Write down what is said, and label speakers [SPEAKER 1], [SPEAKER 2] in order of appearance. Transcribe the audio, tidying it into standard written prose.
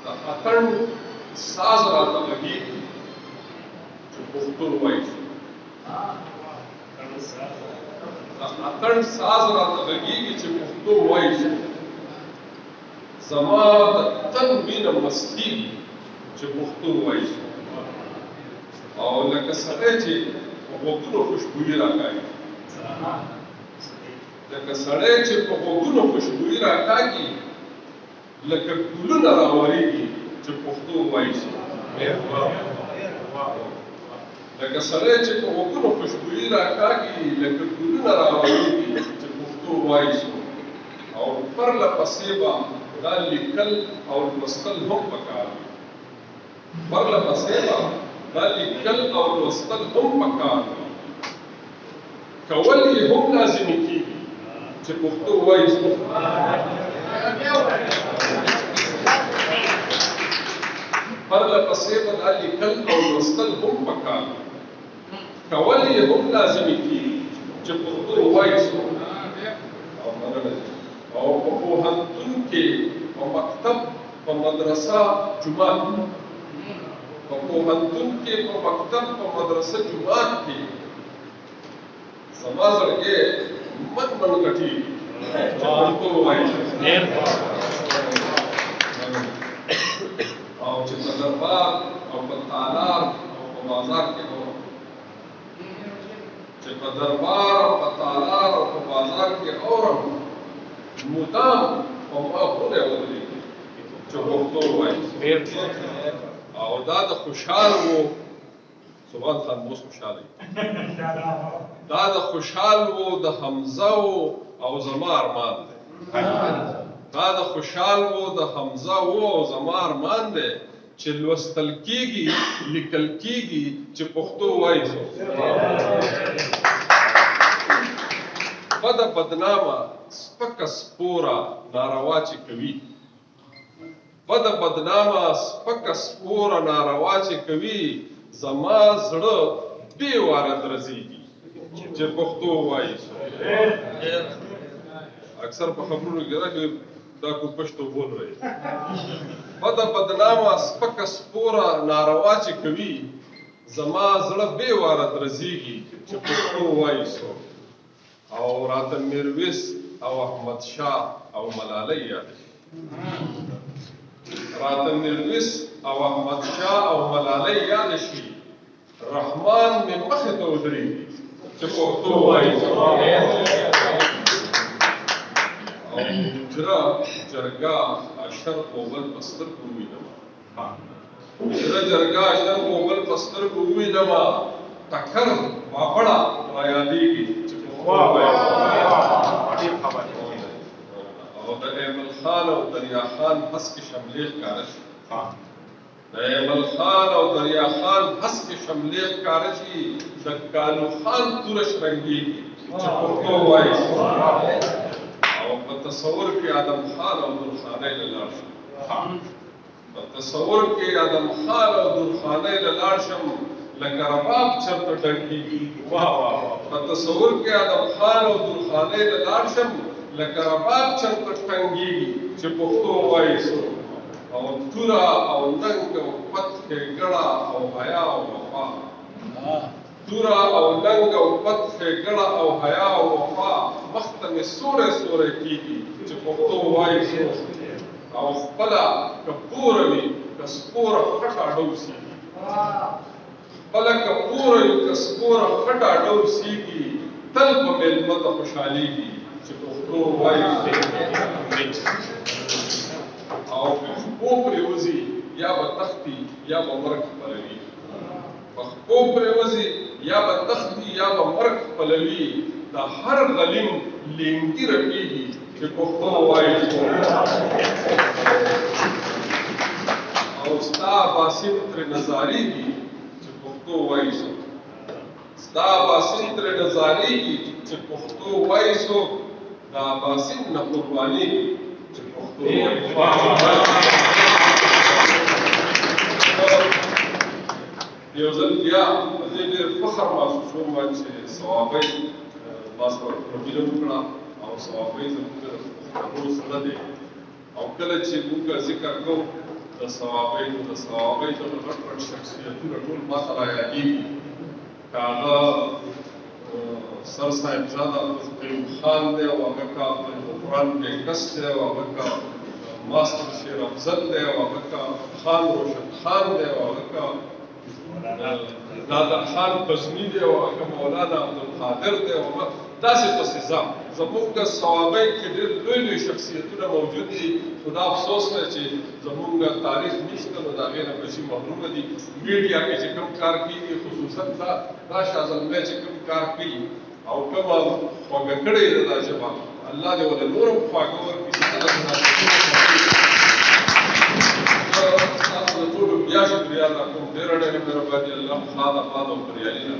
[SPEAKER 1] د اتڼ ساز راته غږېږي چې پښتون وایي اتڼ ساز راته غږېږي چې پښتون وایي زما د تن وینه مستېږي چې پښتون وایي او لکه سړی چې په غوږونو خوشبويي راکاږي لکه سړی چې په غوږونو خوشبويي راکاږي لکه ګلونه راورېږي چې پښتون وایي لکه سړی چې په غوږونو خوشبويي راکاږي لکه ګلونه راورېږي چې پښتون وایي او پرله پسې به دا لیکل او لوستل هم پکار دي پرله پسې به دا لیکل او لوستل هم پکار دي کول یې هم لازمي کېږي چې پښتو وایي پرله پسې به دا لیکل او لوستل هم پکار دي کول یې هم لازمي کېږي چې پښتو وایي او په پوهنتون کې په مکتب په مدرسه جومات په پوهنتون کې په مکتب په مدرسه جومات کې زما زړګی من غټېږي چې پښتو وایي او چې په دربار او په تالار او په بازار کې اورم چې په دربار او په تالار او په بازار کې اورم مدام په ما غولی ودرېږي چې پښتو وایي او دا د خوشحال و سبحان خان اوس خوشحاله دا د خوشحال و د حمزه و او زما ارمان دی دا د خوشحال و د حمزه و او زما ارمان دی چې لوستل کېږي لیکل کېږي چې پښتو وایي بده بدنامه سپکه سپوره ناروا چې کوي بده بدنامه سپکه سپوره ناروا چې کوي زما زړه بې واره درزېږي چې پښتو وایي اکثر په خبرونو کې راغلي دا کوم پښتو بول رہی بده بدنامه سپکه سپوره ناروا چې کوي زما زړه بې واره درزېږي چې پښتو وایي او راته میرویس او احمد شاه او ملالۍ یاد شي راته میرویس او احمد شاه او ملالۍ یاد شي رحمان مې مخې ته ودرېږي چې پښتو وایي او حجره جرګه اشر اوبل په سترګو ووینم حجره جرګه اشر اوبل په سترګو ووینم ټکر بابړه رایادېږي او د ایمل خان او دریا خان هس کې شملې ښکاره شي د ایمل خان او دریا خان هس کې شملې ښکاره شي د کالو خان توره شرنګېږي چې پښتو وایي او په تصور کې آدم خان او درخانۍ له لاړ شم په تصور کې آدم خان او درخانۍ له لاړ شم لکه رباب چرته ډنګېږي په تصور کې آدم خان او درخانۍ له لاړ شم لکه رباب چرته ټنګېږي چې پښتو وایي او توره او ننګ او پت ښېګړه او حیا او وفا توره او ننګ او پت ښېګړه او حیا او وفا مخ ته مې سوری سوری کېږي چې پښتو وایي او خپله که پوره وي که سپوره خټه ډوسېږي خپله که پوره وي که سپوره خټه ډوسېږي تل به مېلمه ته خوشحالېږي چې پښتو وایي او په خپو پرېوځي یا به تښتي یا به مرګ خپلوي په خپو پرېوځي یا به تښتي یا به مرګ خپلوي د هر غلیم لینګي رپېږي چې پښتو وایي او ستا باسم ترې نظارېږي چې پښتو وایي ستا باسم ترې نظارېږي چې پښتو وایي دا باسم نه قربانېږي چې پښتو وایي یو ځل بیا زه ډېر فخر محسوسوم چې صوابۍ ما سره مینه وکړه او صوابۍ زموږ د پښتنو سره دی او کله چې موږ ذکر کوو د ثوابۍ دغه غټ غټ شخصیتونه ټول ماته رایادېږي که هغه سر صاحبزاده عبدالقیوم خان دی او هغه که عبدالغفران بیګس دی او هغه که ماستر شیر افضل دی او هغه که خان روشن خان دی او هغه که نادر خان غزني دی او هغه مولانا عبدالقادر دی او داسې پسې ځم زموږ د صوابۍ کې ډېر لوی لوی شخصیتونه موجود دي خو دا افسوس دی چې زموږ تاریخ نشته نو د هغې نه بچي محرومه دي میډیا کې چې کوم کار کېږي خصوصا دا شاه زلمی چې کوم کار کوي او کومه خوږه کړې ده دا ژبه الله دې ورته نور هم خواږه ورکړي چې کله تاسو د ټولو بیا شکریا ادا کوم ډېره ډېره مهرباني الله خدا د خوا او بریالي ده